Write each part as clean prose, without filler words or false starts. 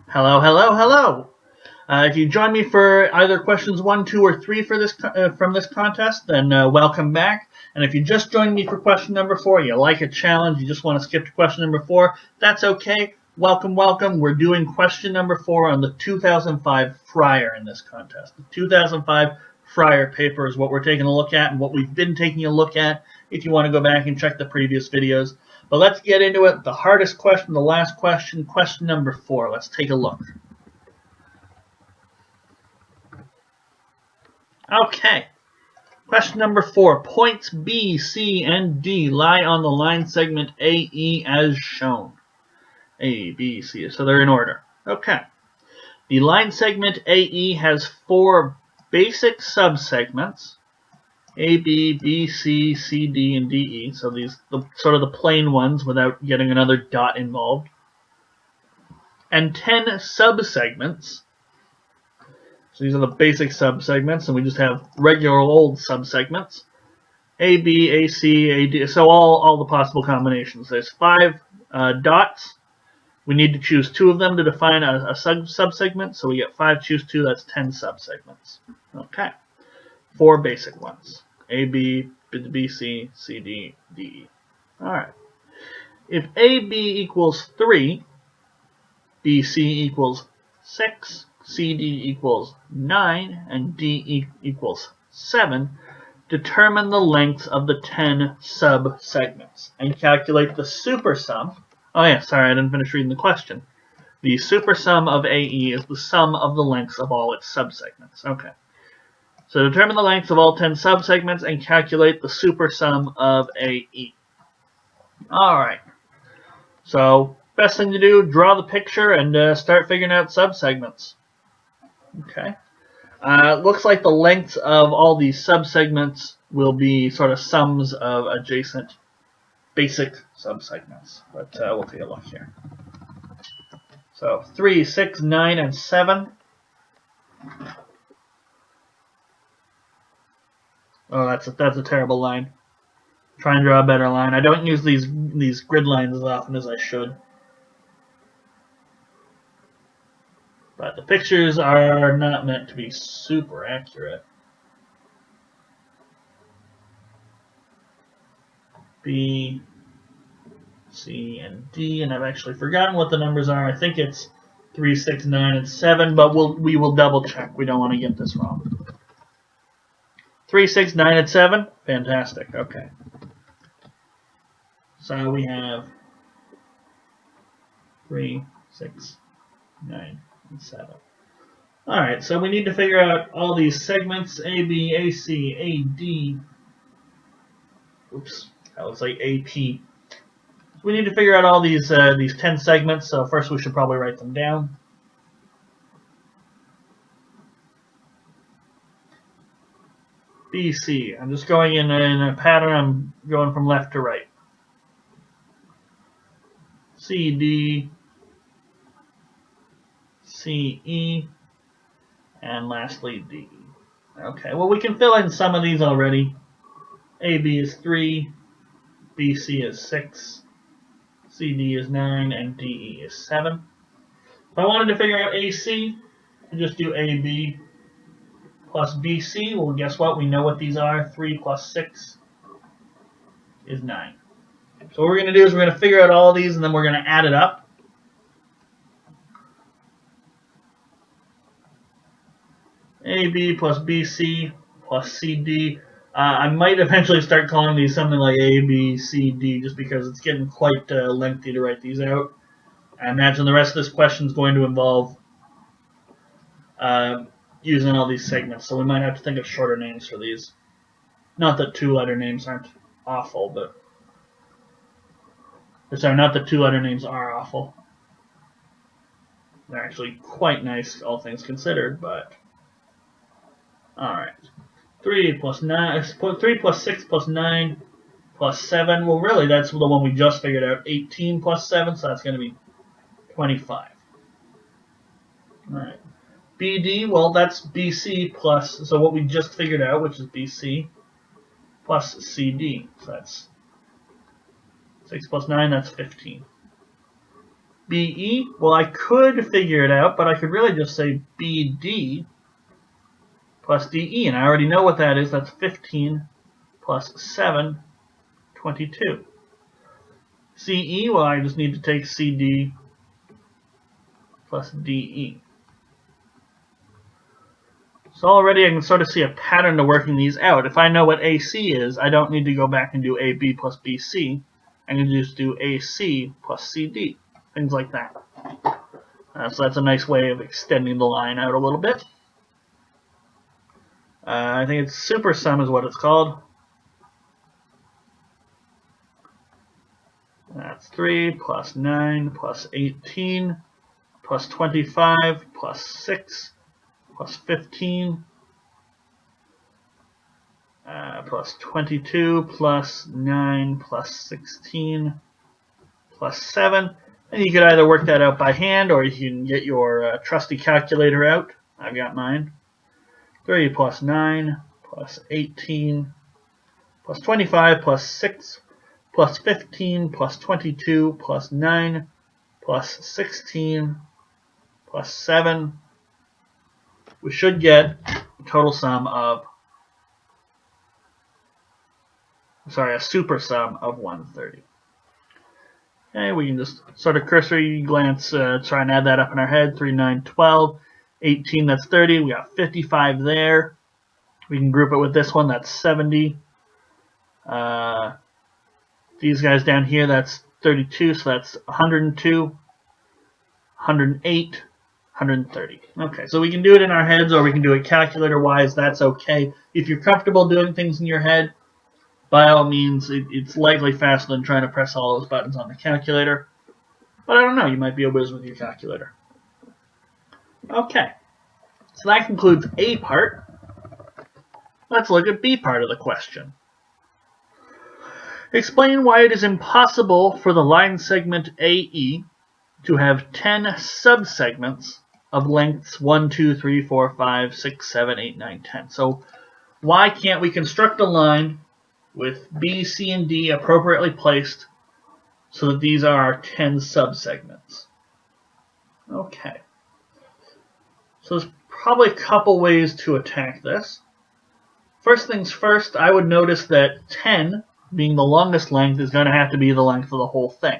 Hello, hello, hello. If you join me for either questions 1, 2, or 3 for this from this contest, then welcome back. And if you just joined me for question number 4, you like a challenge, you just want to skip to question number 4, that's okay. Welcome, welcome. We're doing question number 4 on the 2005 Fryer in this contest. The 2005 Fryer paper is what we're taking a look at and what we've been taking a look at if you want to go back and check the previous videos. But let's get into it. The hardest question, the last question, question number 4. Let's take a look. Okay. Question number 4. Points B, C, and D lie on the line segment AE as shown. A, B, C. So they're in order. Okay. The line segment AE has 4 basic subsegments. A, B, B, C, C, D, and D, E. So these sort of the plain ones without getting another dot involved. And 10 subsegments. So these are the basic subsegments, and we just have regular old subsegments. A, B, A, C, A, D. So all the possible combinations. There's 5 dots. We need to choose 2 of them to define a subsegment. So we get 5, choose 2. That's 10 subsegments. Okay. 4 basic ones. A, B, B, C, C, D, D, E. All right. If A, B equals 3, B, C equals 6, C, D equals 9, and D equals 7, determine the length of the 10 subsegments and calculate the supersum. Oh yeah, sorry, I didn't finish reading the question. The supersum of AE is the sum of the lengths of all its subsegments. Okay. So determine the lengths of all 10 subsegments and calculate the supersum of AE. Alright. So, best thing to do, draw the picture and start figuring out subsegments. Okay. Looks like the lengths of all these subsegments will be sort of sums of adjacent basic subsegments. But we'll take a look here. So 3, 6, 9, and 7. Oh, that's a terrible line. Try and draw a better line. I don't use these grid lines as often as I should. But the pictures are not meant to be super accurate. B, C, and D, and I've actually forgotten what the numbers are. I think it's 3, 6, 9, and 7, but we will double check. We don't want to get this wrong. 3, 6, 9, and 7? Fantastic. Okay. So we have 3, 6, 9, and 7. Alright, so we need to figure out all these segments, A, B, A, C, A, D. Oops, that looks like AP. So we need to figure out all these 10 segments, so first we should probably write them down. B, C. I'm just going in a pattern, I'm going from left to right. C, D, C, E, and lastly D. Okay, well we can fill in some of these already. AB is 3, BC is 6, CD is 9, and DE is 7. If I wanted to figure out AC, I just do AB plus BC. Well, guess what? We know what these are. 3 plus 6 is 9. So what we're going to do is we're going to figure out all of these, and then we're going to add it up. AB plus BC plus CD. I might eventually start calling these something like A, B, C, D, just because it's getting quite lengthy to write these out. I imagine the rest of this question is going to involve using all these segments, so we might have to think of shorter names for these. Not that 2-letter names aren't awful, but... Sorry, not that 2-letter names are awful. They're actually quite nice, all things considered, but... Alright. 3 plus 6 plus 9 plus 7. Well, really, that's the one we just figured out. 18 plus 7, so that's going to be 25. Alright. BD, well, that's BC plus, so what we just figured out, which is BC, plus CD. So that's 6 plus 9, that's 15. BE, well, I could figure it out, but I could really just say BD plus DE, and I already know what that is. That's 15 plus 7, 22. CE, well, I just need to take CD plus DE. So already I can sort of see a pattern to working these out. If I know what AC is, I don't need to go back and do AB plus BC. I can just do AC plus CD. Things like that. So that's a nice way of extending the line out a little bit. I think it's super sum is what it's called. That's 3 plus 9 plus 18 plus 25 plus 6 plus 15 plus 22 plus 9 plus 16 plus 7. And you could either work that out by hand or you can get your trusty calculator out. I've got mine. 3 plus 9 plus 18 plus 25 plus 6 plus 15 plus 22 plus 9 plus 16 plus 7. We should get a total sum of, a super sum of 130. Okay, we can just sort of cursory glance, try and add that up in our head. 3, 9, 12, 18, that's 30. We got 55 there. We can group it with this one, that's 70. These guys down here, that's 32, so that's 102, 108, 130. Okay, so we can do it in our heads or we can do it calculator-wise. That's okay. If you're comfortable doing things in your head, by all means, it's likely faster than trying to press all those buttons on the calculator. But I don't know, you might be a whiz with your calculator. Okay, so that concludes A part. Let's look at B part of the question. Explain why it is impossible for the line segment AE to have 10 subsegments of lengths 1, 2, 3, 4, 5, 6, 7, 8, 9, 10. So why can't we construct a line with B, C, and D appropriately placed so that these are our 10 subsegments? Okay. So there's probably a couple ways to attack this. First things first, I would notice that 10, being the longest length, is going to have to be the length of the whole thing.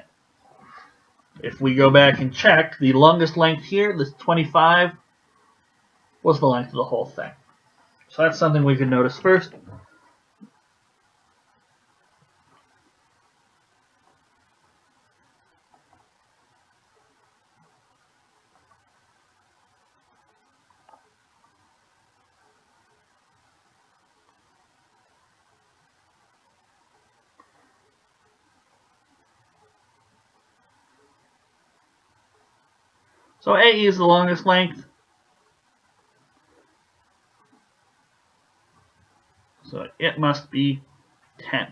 If we go back and check, the longest length here, this 25, was the length of the whole thing. So that's something we can notice first. So AE is the longest length. So it must be 10.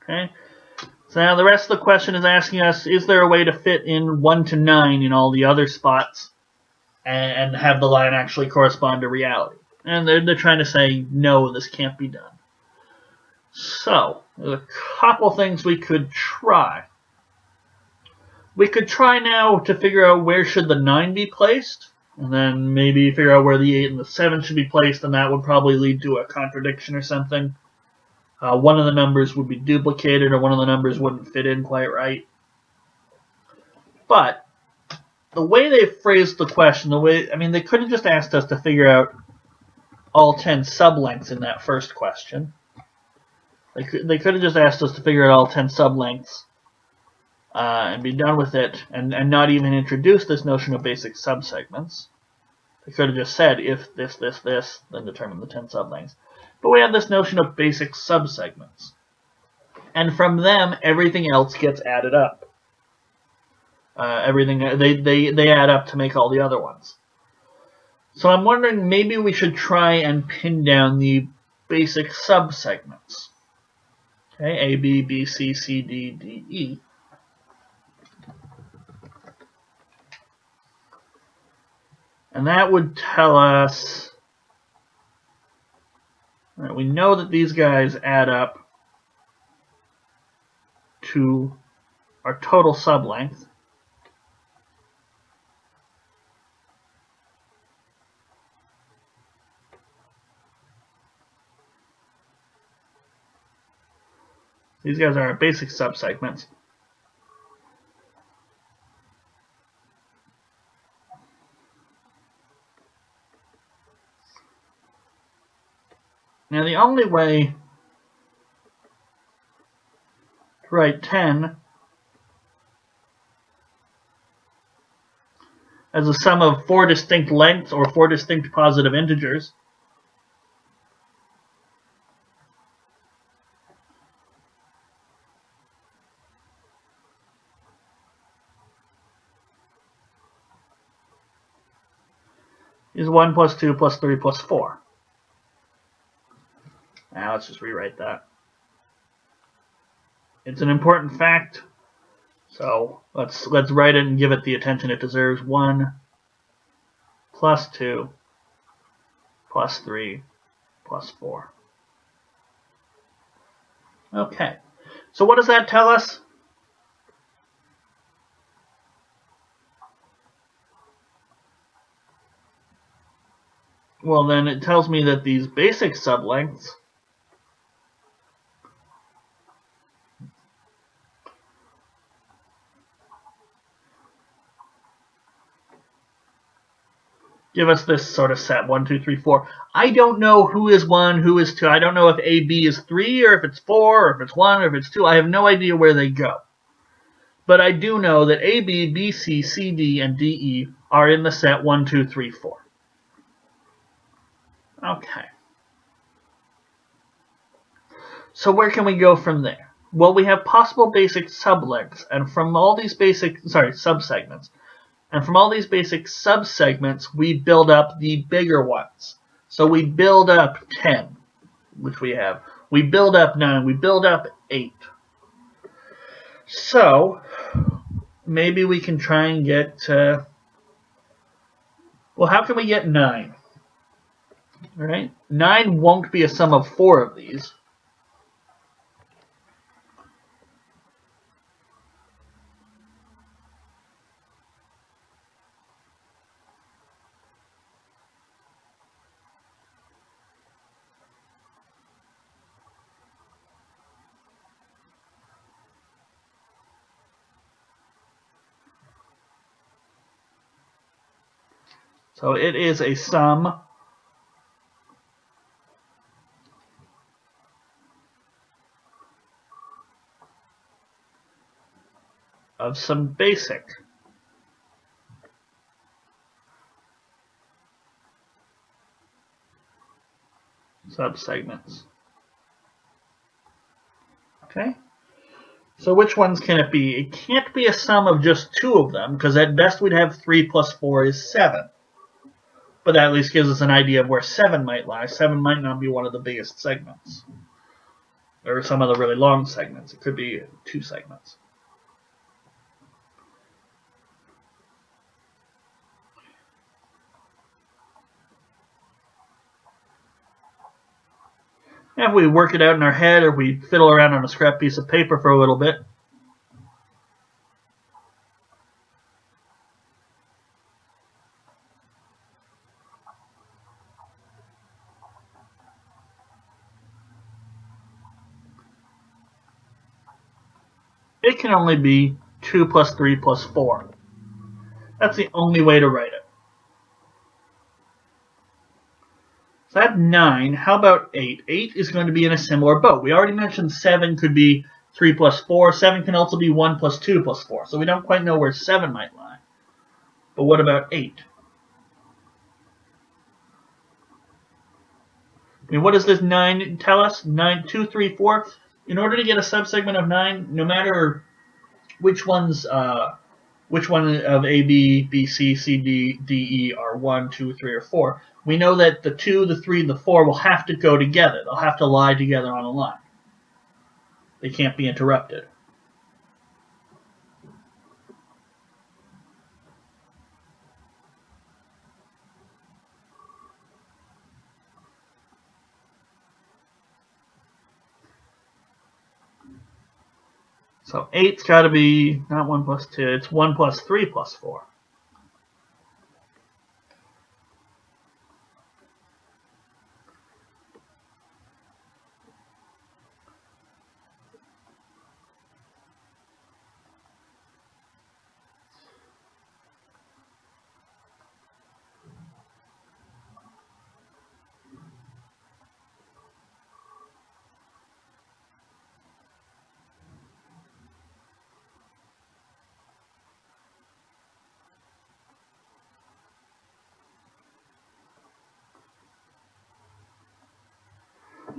Okay. So now the rest of the question is asking us, is there a way to fit in 1 to 9 in all the other spots and have the line actually correspond to reality? And they're trying to say, no, this can't be done. So there's a couple things we could try. We could try now to figure out where should the 9 be placed, and then maybe figure out where the 8 and the 7 should be placed, and that would probably lead to a contradiction or something. One of the numbers would be duplicated, or one of the numbers wouldn't fit in quite right. But the way they phrased the question, they could have just asked us to figure out all 10 sublengths in that first question. They could have just asked us to figure out all 10 sublengths. And be done with it, and not even introduce this notion of basic subsegments. They could have just said, if this, this, this, then determine the 10 sublengths. But we have this notion of basic subsegments. And from them, everything else gets added up. They add up to make all the other ones. So I'm wondering, maybe we should try and pin down the basic subsegments. Okay, A, B, B, C, C, D, D, E. And that would tell us, we know that these guys add up to our total sublength. These guys are our basic subsegments. Now the only way to write 10 as a sum of 4 distinct lengths or 4 distinct positive integers is 1 plus 2 plus 3 plus 4. Now let's just rewrite that. It's an important fact, so let's write it and give it the attention it deserves. 1 plus 2 plus 3 plus 4. Okay, so what does that tell us? Well, then it tells me that these basic sublengths give us this sort of set, 1, 2, 3, 4. I don't know who is 1, who is 2. I don't know if AB is 3, or if it's 4, or if it's 1, or if it's 2. I have no idea where they go. But I do know that AB, BC, CD, and DE are in the set 1, 2, 3, 4. Okay. So where can we go from there? Well, we have possible basic sublengths, and from all these subsegments. And from all these basic subsegments, we build up the bigger ones. So we build up 10, which we have. We build up 9. We build up 8. So maybe we can try and get... well, how can we get 9? All right? 9 won't be a sum of 4 of these. So it is a sum of some basic subsegments. Okay? So which ones can it be? It can't be a sum of just 2 of them, because at best we'd have 3 plus 4 is 7. But that at least gives us an idea of where 7 might lie. 7 might not be one of the biggest segments. Or some of the really long segments. It could be 2 segments. If we work it out in our head, or we fiddle around on a scrap piece of paper for a little bit, it can only be 2 plus 3 plus 4. That's the only way to write it. So that's 9. How about 8? 8 is going to be in a similar boat. We already mentioned 7 could be 3 plus 4. 7 can also be 1 plus 2 plus 4. So we don't quite know where 7 might lie. But what about 8? I mean, what does this 9 tell us? 9, 2, 3, 4. In order to get a subsegment of 9, no matter which one of A, B, B, C, C, D, D, E are 1, 2, 3, or 4, we know that the 2, the 3, and the 4 will have to go together. They'll have to lie together on a line. They can't be interrupted. So 8's got to be not 1 plus 2, it's 1 plus 3 plus 4.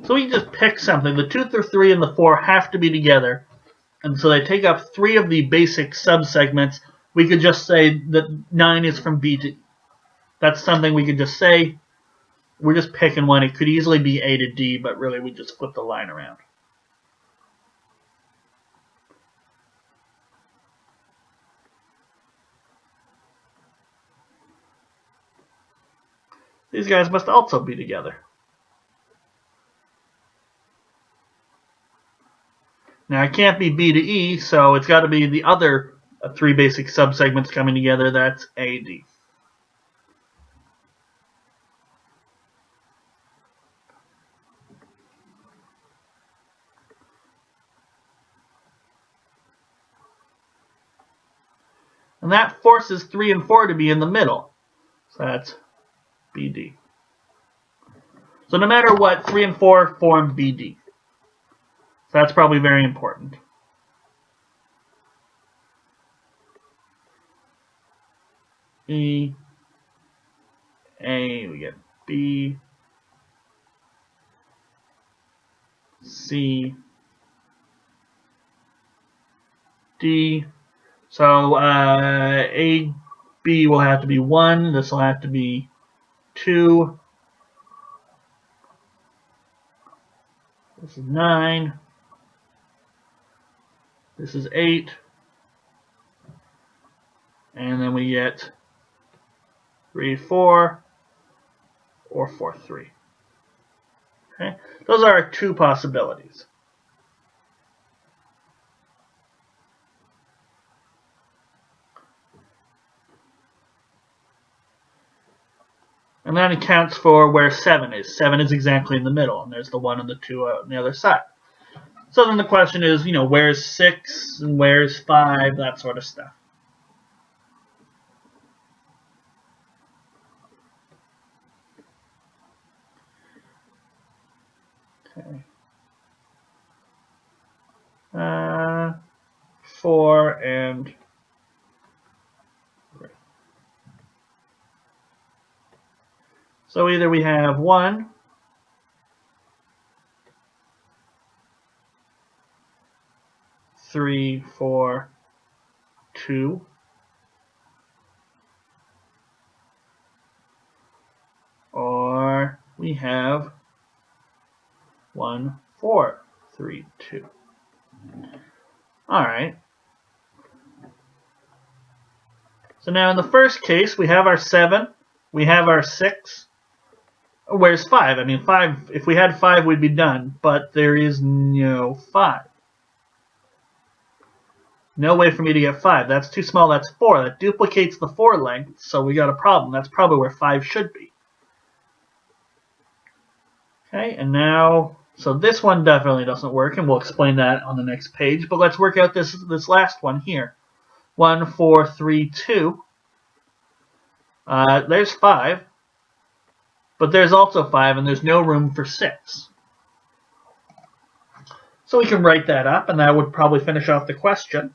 So we just pick something. The 2, the 3, and the 4 have to be together. And so they take up 3 of the basic subsegments. We could just say that 9 is from B to E. That's something we could just say. We're just picking one. It could easily be A to D, but really we just flip the line around. These guys must also be together. Now it can't be B to E, so it's got to be the other 3 basic subsegments coming together. That's AD. And that forces 3 and 4 to be in the middle. So that's BD. So no matter what, 3 and 4 form BD. So that's probably very important. E, A, we get B, C, D. So A, B will have to be 1. This will have to be 2. This is 9. This is 8. And then we get 3, 4, or 4, 3. Okay? Those are our 2 possibilities. And that accounts for where 7 is. 7 is exactly in the middle, and there's the 1 and the 2 on the other side. So then the question is, where's 6 and where's 5, that sort of stuff. Okay. 4 and 3. So either we have 1, 3, 4, 2, or we have 1, 4, 3, 2. All right. So now in the first case, we have our 7, we have our 6. Where's 5? I mean, 5, if we had 5, we'd be done, but there is no 5. No way for me to get 5. That's too small. That's 4. That duplicates the 4 length, so we got a problem. That's probably where 5 should be. Okay, and now, so this one definitely doesn't work, and we'll explain that on the next page. But let's work out this last one here. 1, 4, 3, 2. There's 5. But there's also 5, and there's no room for 6. So we can write that up, and that would probably finish off the question.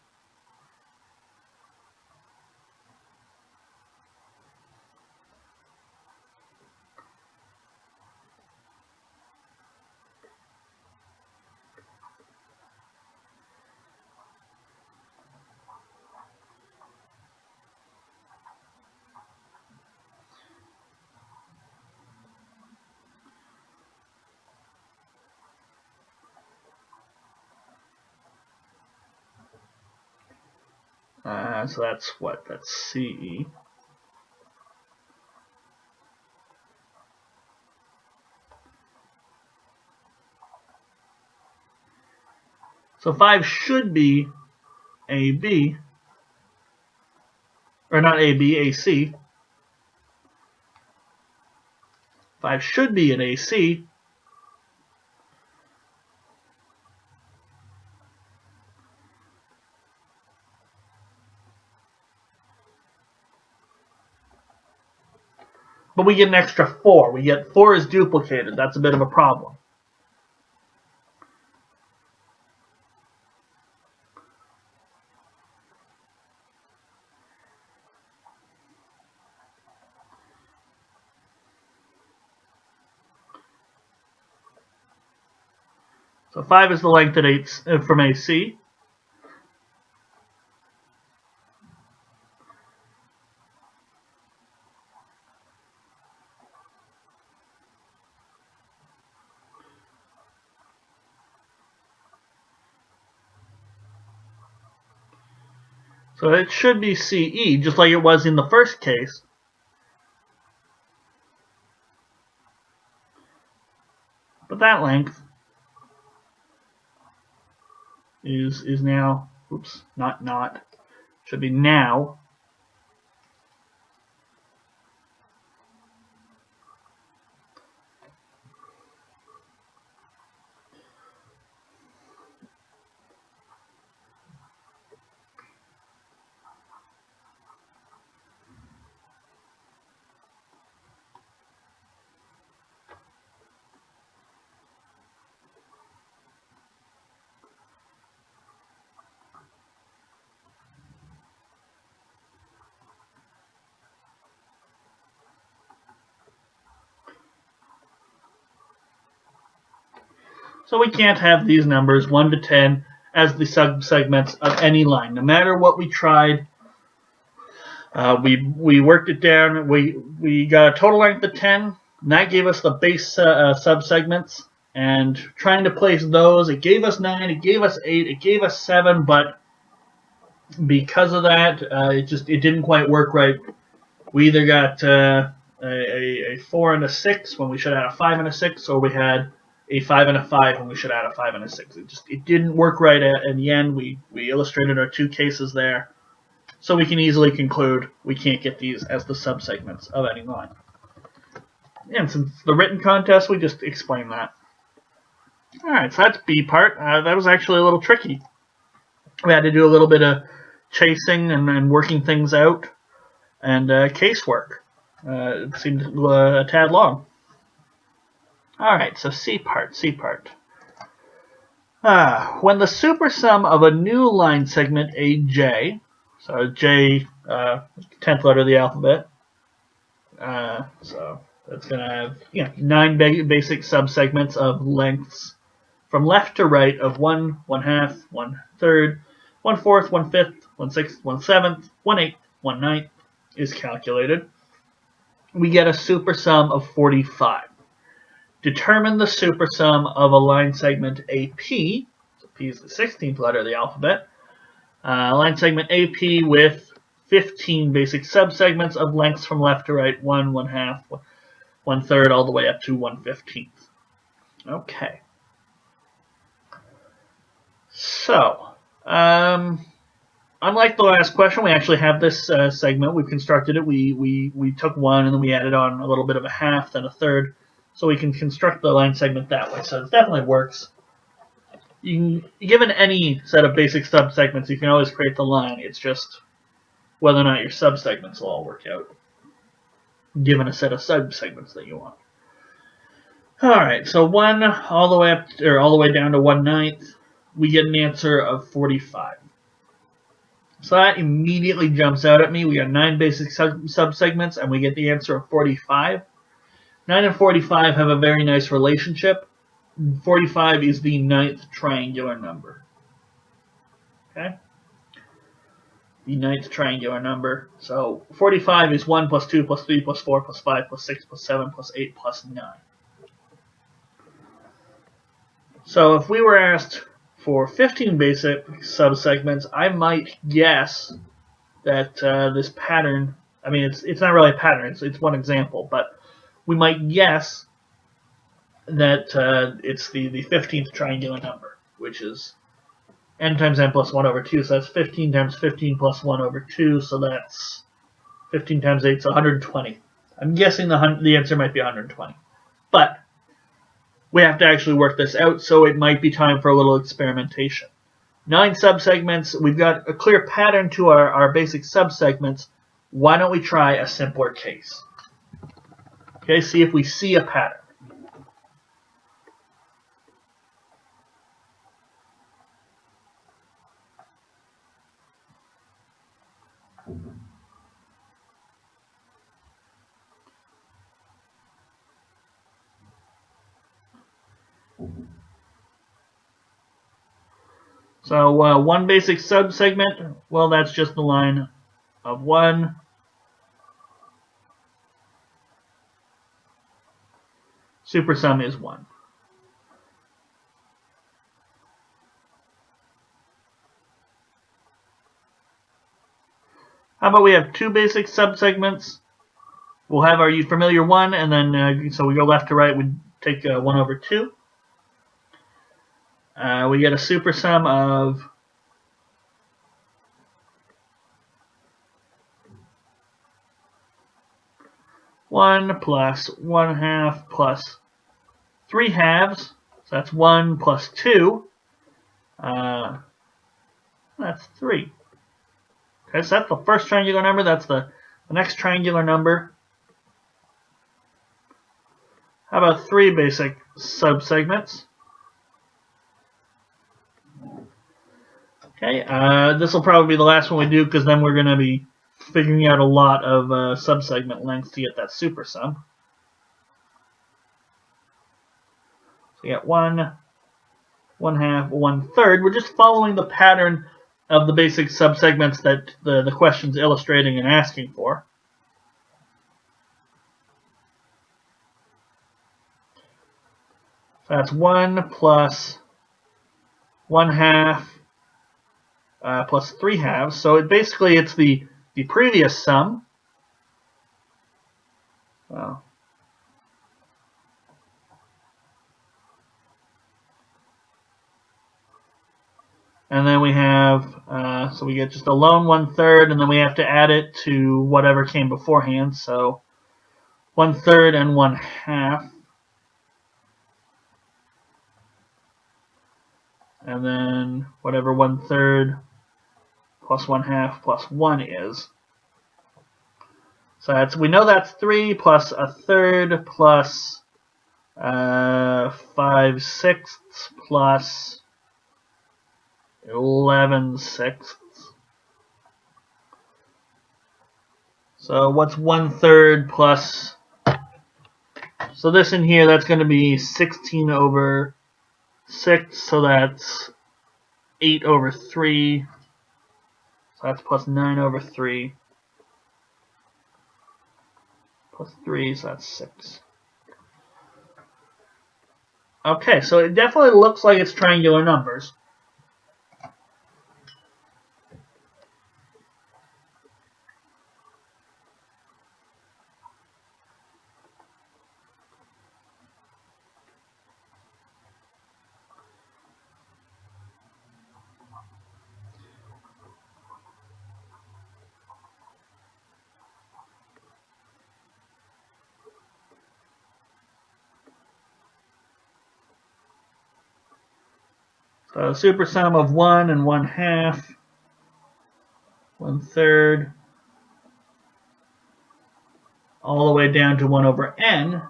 So that's what? That's CE. So 5 should be AB, or not AB, AC. 5 should be an AC. But we get an extra 4. We get 4 is duplicated. That's a bit of a problem. So 5 is the length at 8 from AC. So it should be CE, just like it was in the first case. But that length is now, oops, not, should be now. So we can't have these numbers 1 to 10 as the subsegments of any line. No matter what we tried, we worked it down. We got a total length of 10, and that gave us the base subsegments. And trying to place those, it gave us 9, it gave us 8, it gave us 7, but because of that, it didn't quite work right. We either got a 4 and a 6 when we should have had a 5 and a 6, or we had a 5 and a 5 when we should have had a 5 and a 6. It didn't work right in the end. We illustrated our 2 cases there, so we can easily conclude we can't get these as the subsegments of any line. And since the written contest, we just explained that. Alright, so that's B part. That was actually a little tricky. We had to do a little bit of chasing and working things out, and casework. It seemed a tad long. Alright, so C part. When the supersum of a new line segment AJ, so J, 10th letter of the alphabet, so that's going to have 9 basic subsegments of lengths from left to right of 1, 1/2, 1/3, 1/4, 1/5, 1/6, 1/7, 1/8, 1/9 is calculated. We get a supersum of 45. Determine the supersum of a line segment AP, so P is the 16th letter of the alphabet, line segment AP with 15 basic subsegments of lengths from left to right, 1, 1/2, 1/3, all the way up to 1/15. Okay. So, unlike the last question, we actually have this segment. We've constructed it. We took 1 and then we added on a little bit of a 1/2, then a 1/3. So we can construct the line segment that way. So it definitely works. Given any set of basic subsegments, you can always create the line. It's just whether or not your subsegments will all work out, given a set of subsegments that you want. All right, so 1 all the way up, or all the way down to 1/9, we get an answer of 45. So that immediately jumps out at me. We got 9 basic subsegments, and we get the answer of 45. 9 and 45 have a very nice relationship. 45 is the 9th triangular number. Okay? The 9th triangular number. So 45 is 1 plus 2 plus 3 plus 4 plus 5 plus 6 plus 7 plus 8 plus 9. So if we were asked for 15 basic subsegments, I might guess that this pattern, I mean, it's not really a pattern, it's one example, but we might guess that it's the 15th triangular number, which is n times n plus 1 over 2, so that's 15 times 15 plus 1 over 2, so that's 15 times 8, so 120. I'm guessing the answer might be 120. But we have to actually work this out, so it might be time for a little experimentation. 9 subsegments, we've got a clear pattern to our basic subsegments. Why don't we try a simpler case? Okay, see if we see a pattern. So one basic subsegment, well, that's just the line of 1. Supersum is 1. How about we have 2 basic subsegments? We'll have our familiar 1, and then so we go left to right, we take 1 over 2. We get a supersum of 1 plus 1/2 plus 3/2. So that's 1 plus 2. That's 3. Okay, so that's the first triangular number. That's the next triangular number. How about 3 basic subsegments? Okay, this will probably be the last one we do because then we're going to be figuring out a lot of subsegment lengths to get that supersum. So you get 1, 1/2, 1/3. We're just following the pattern of the basic subsegments that the question's illustrating and asking for. So that's 1 plus 1/2 plus 3/2. So basically it's the previous sum. Well, and then we have, so we get just a lone 1/3, and then we have to add it to whatever came beforehand. So 1/3 and 1/2. And then whatever 1/3 plus 1/2 plus 1 is. So we know that's 3 plus 1/3 plus 5/6 plus 11/6. So what's 1/3 plus? So this in here, that's going to be 16 over 6. So that's 8 over 3. So that's plus 9 over 3. Plus 3, so that's 6. Okay, so it definitely looks like it's triangular numbers. So supersum of 1 and 1/2, 1/3, all the way down to 1 over n.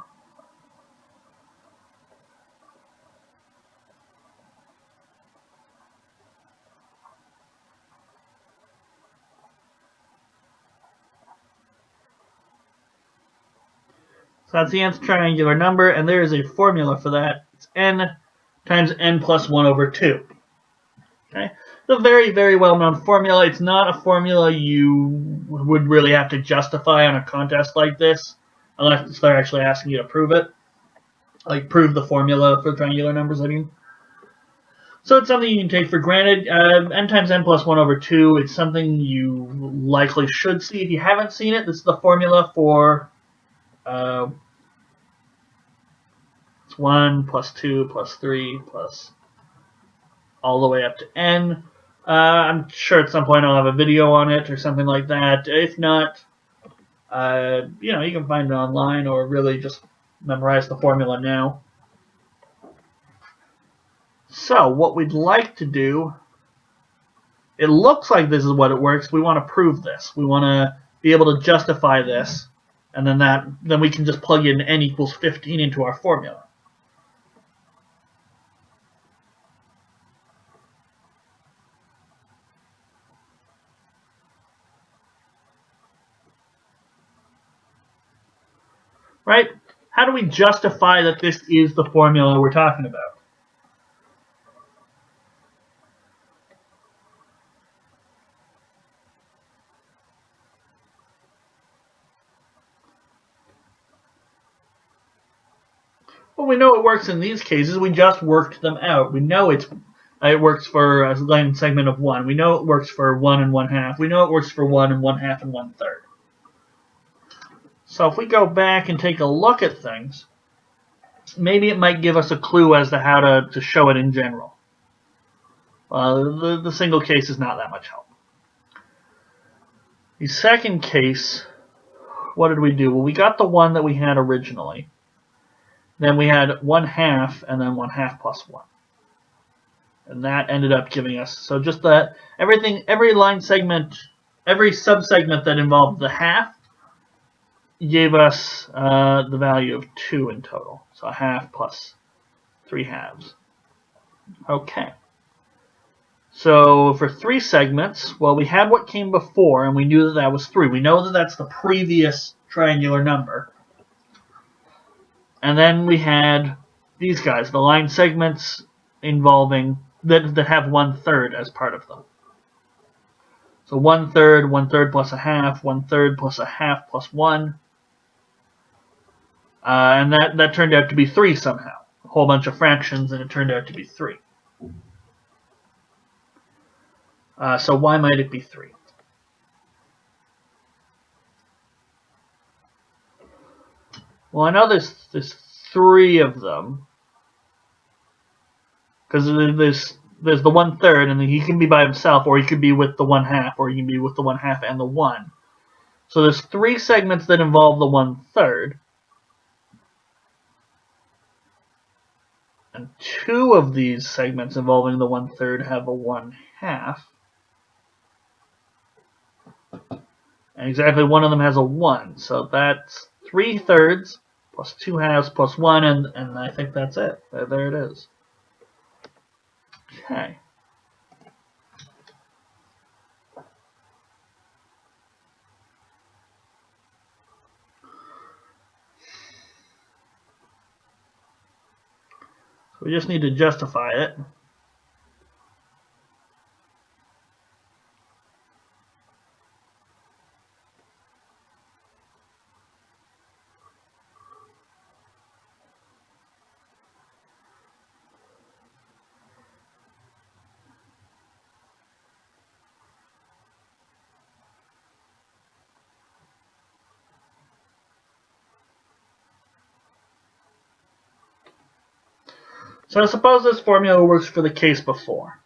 So that's the nth triangular number, and there is a formula for that. It's n times n plus 1 over 2. Okay? It's a very, very well-known formula. It's not a formula you would really have to justify on a contest like this, unless they're actually asking you to prove it. Like, prove the formula for triangular numbers, I mean. So it's something you can take for granted. N times n plus 1 over 2, it's something you likely should see. If you haven't seen it, this is the formula for it's 1 plus 2 plus 3 plus all the way up to n. I'm sure at some point I'll have a video on it or something like that. If not, you can find it online or really just memorize the formula now. So what we'd like to do, it looks like this is what it works. We want to prove this. We want to be able to justify this, and then we can just plug in n equals 15 into our formula. Right? How do we justify that this is the formula we're talking about? Well, we know it works in these cases. We just worked them out. We know it works for a line segment of 1. We know it works for 1 and 1/2. We know it works for 1 and 1/2 and 1/3. So if we go back and take a look at things, maybe it might give us a clue as to how to show it in general. The single case is not that much help. The second case, what did we do? Well, we got the 1 that we had originally. Then we had 1/2 and then 1/2 plus 1. And that ended up giving us, so just that, every line segment, every subsegment that involved the half gave us the value of 2 in total. So a half plus 3 halves. Okay. So for 3 segments, well, we had what came before, and we knew that that was 3. We know that that's the previous triangular number. And then we had these guys, the line segments involving, that have 1/3 as part of them. So 1/3, 1/3 plus a half, 1/3 plus a half plus 1. And that turned out to be 3 somehow. A whole bunch of fractions, and it turned out to be 3. So why might it be 3? Well, I know there's 3 of them, because there's the 1/3, and he can be by himself, or he could be with the 1/2, or he can be with the 1/2 and the 1. So there's 3 segments that involve the 1/3. And 2 of these segments involving the 1/3 have a 1/2. And exactly one of them has a 1. So that's 3/3 plus 2 halves plus 1, and I think that's it. There it is. Okay. So we just need to justify it. So suppose this formula works for the case before.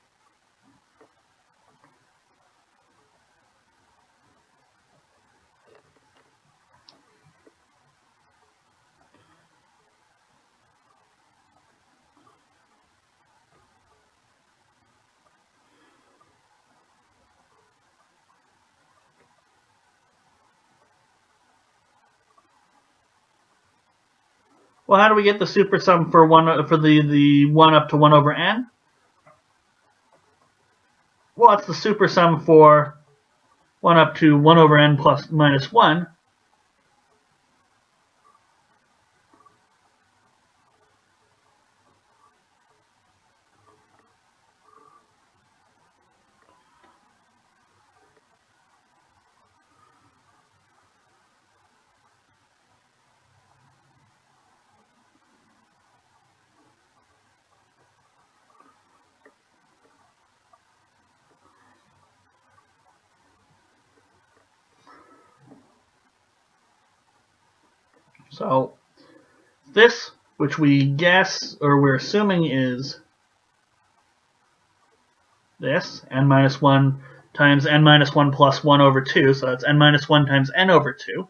Well, how do we get the supersum for the 1 up to 1 over n? Well, it's the supersum for 1 up to 1 over n plus minus 1. So this, which we guess, or we're assuming is this, n minus 1 times n minus 1 plus 1 over 2, so that's n minus 1 times n over 2,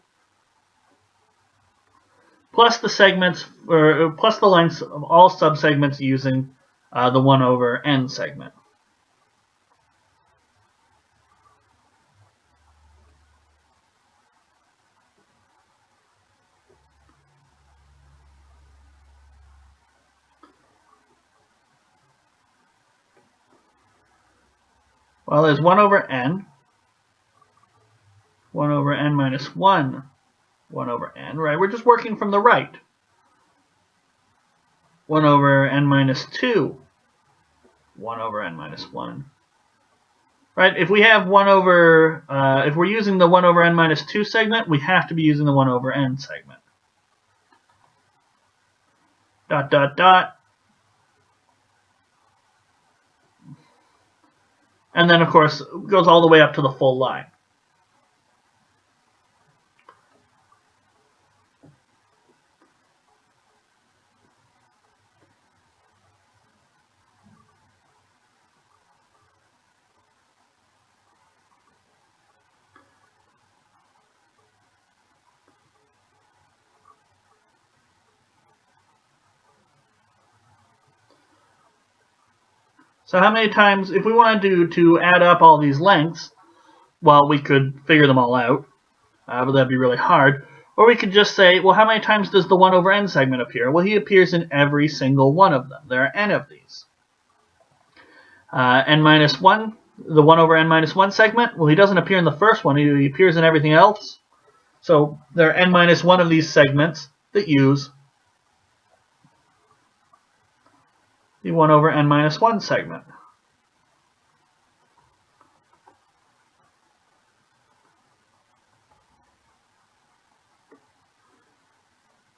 plus the segments, or plus the lengths of all subsegments using the 1 over n segment. Well, there's 1 over n, 1 over n minus 1, 1 over n, right? We're just working from the right. 1 over n minus 2, 1 over n minus 1. Right? If we have 1 over, if we're using the 1 over n minus 2 segment, we have to be using the 1 over n segment. dot, dot, dot. And then, of course, it goes all the way up to the full line. So how many times, if we wanted to add up all these lengths, well, we could figure them all out, but that'd be really hard. Or we could just say, well, how many times does the 1 over n segment appear? Well, he appears in every single one of them. There are n of these. N minus 1, the 1 over n minus 1 segment, well, he doesn't appear in the first one. He appears in everything else. So there are n minus 1 of these segments that use the 1 over n minus 1 segment.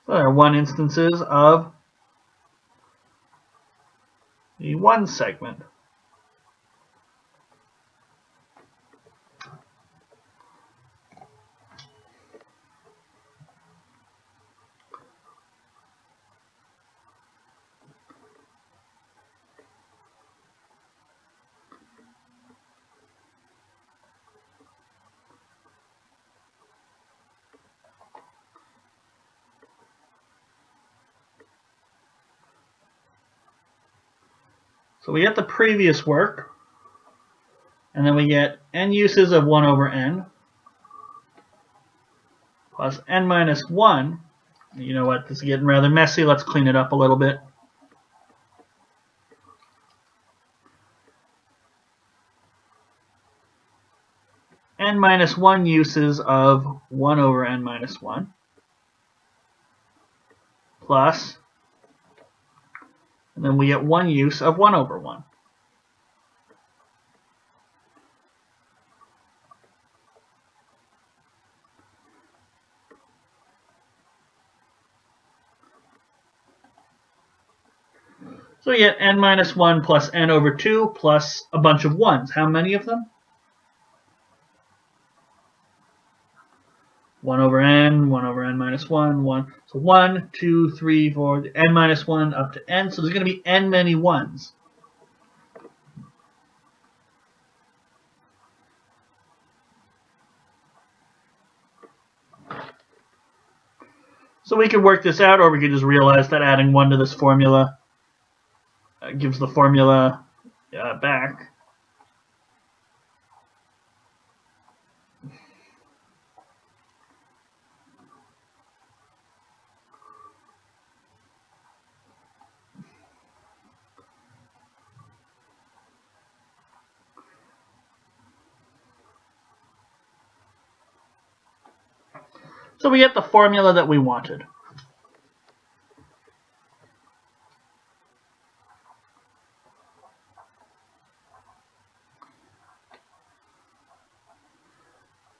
So there are 1 instances of the 1 segment. So we get the previous work, and then we get n uses of 1 over n plus n minus 1. You know what, this is getting rather messy. Let's clean it up a little bit. N minus 1 uses of 1 over n minus 1 plus, and then we get 1 use of 1 over 1. So we get n minus 1 plus n over 2 plus a bunch of 1s. How many of them? 1 over n minus 1, 1. So 1, 2, 3, 4, n minus 1 up to n. So there's going to be n many 1s. So we could work this out, or we could just realize that adding 1 to this formula gives the formula back. So we get the formula that we wanted.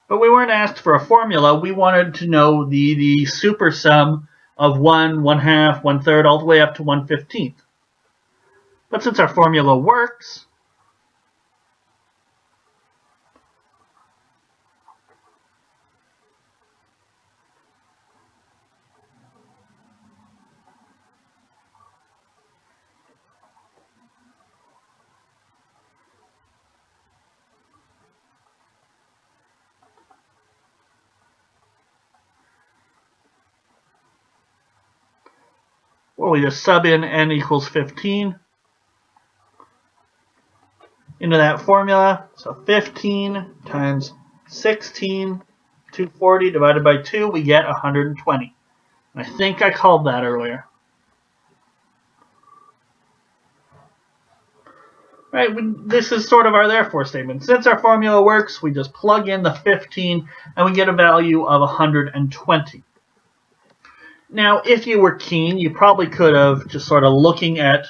But we weren't asked for a formula. We wanted to know the super sum of 1, 1/2, 1/3, all the way up to 1/15. But since our formula works, well, we just sub in n equals 15 into that formula. So 15 times 16, 240 divided by 2, we get 120. And I think I called that earlier. Right, this is sort of our therefore statement. Since our formula works, we just plug in the 15 and we get a value of 120. Now, if you were keen, you probably could have, just sort of looking at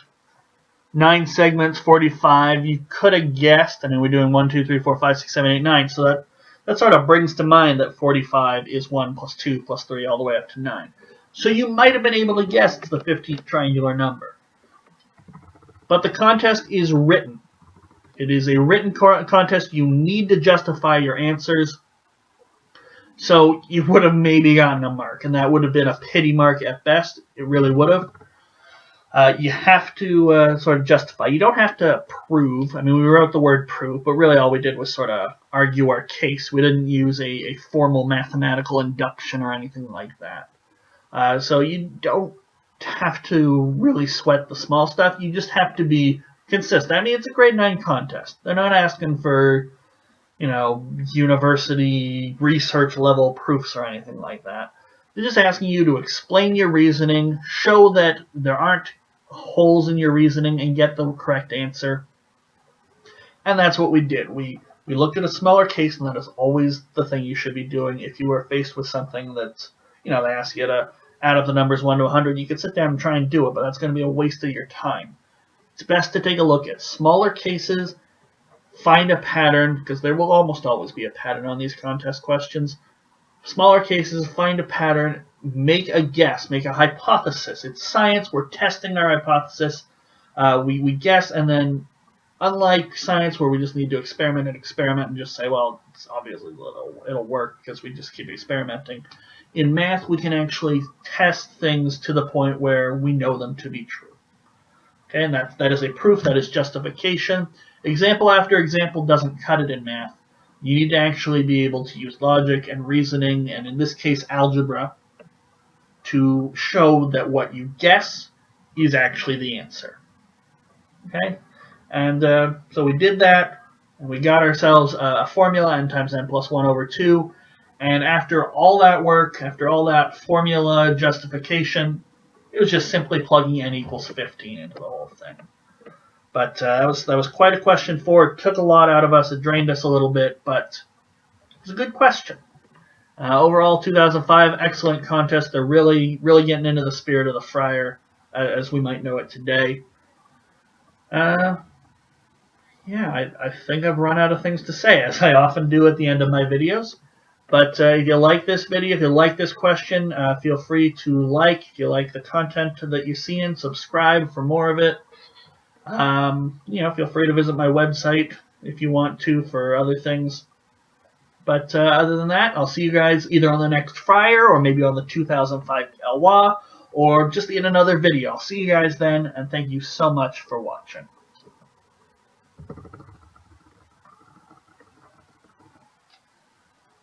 9 segments, 45, you could have guessed. I mean, we're doing 1, 2, 3, 4, 5, 6, 7, 8, 9. So that sort of brings to mind that 45 is 1 plus 2 plus 3 all the way up to 9. So you might have been able to guess it's the 15th triangular number. But the contest is written. It is a written contest. You need to justify your answers. So you would have maybe gotten a mark, and that would have been a pity mark at best. It really would have. You have to sort of justify. You don't have to prove. I mean, we wrote the word prove, but really all we did was sort of argue our case. We didn't use a formal mathematical induction or anything like that. So you don't have to really sweat the small stuff. You just have to be consistent. I mean, it's a grade 9 contest. They're not asking for, university research level proofs or anything like that. They're just asking you to explain your reasoning, show that there aren't holes in your reasoning, and get the correct answer. And that's what we did. We looked at a smaller case, and that is always the thing you should be doing if you are faced with something that's, they ask you to add up the numbers 1 to 100. You could sit down and try and do it, but that's going to be a waste of your time. It's best to take a look at smaller cases, find a pattern, because there will almost always be a pattern on these contest questions. Smaller cases, find a pattern, make a guess, make a hypothesis. It's science. We're testing our hypothesis. We guess, and then, unlike science where we just need to experiment and just say, well, it's obviously it'll work because we just keep experimenting. In math, we can actually test things to the point where we know them to be true. Okay, and that is a proof, that is justification. Example after example doesn't cut it in math. You need to actually be able to use logic and reasoning, and in this case, algebra, to show that what you guess is actually the answer. Okay, and so we did that, and we got ourselves a formula, n times n plus 1 over 2. And after all that work, after all that formula justification, it was just simply plugging n equals 15 into the whole thing. But that was quite a question 4. It took a lot out of us. It drained us a little bit, but it was a good question. Overall, 2005, excellent contest. They're really getting into the spirit of the Friar, as we might know it today. Yeah, I think I've run out of things to say, as I often do at the end of my videos. But if you like this video, if you like this question, feel free to like. If you like the content that you've seen, subscribe for more of it. Feel free to visit my website if you want to for other things. But other than that, I'll see you guys either on the next Friar or maybe on the 2005 Galois or just in another video. I'll see you guys then, and thank you so much for watching.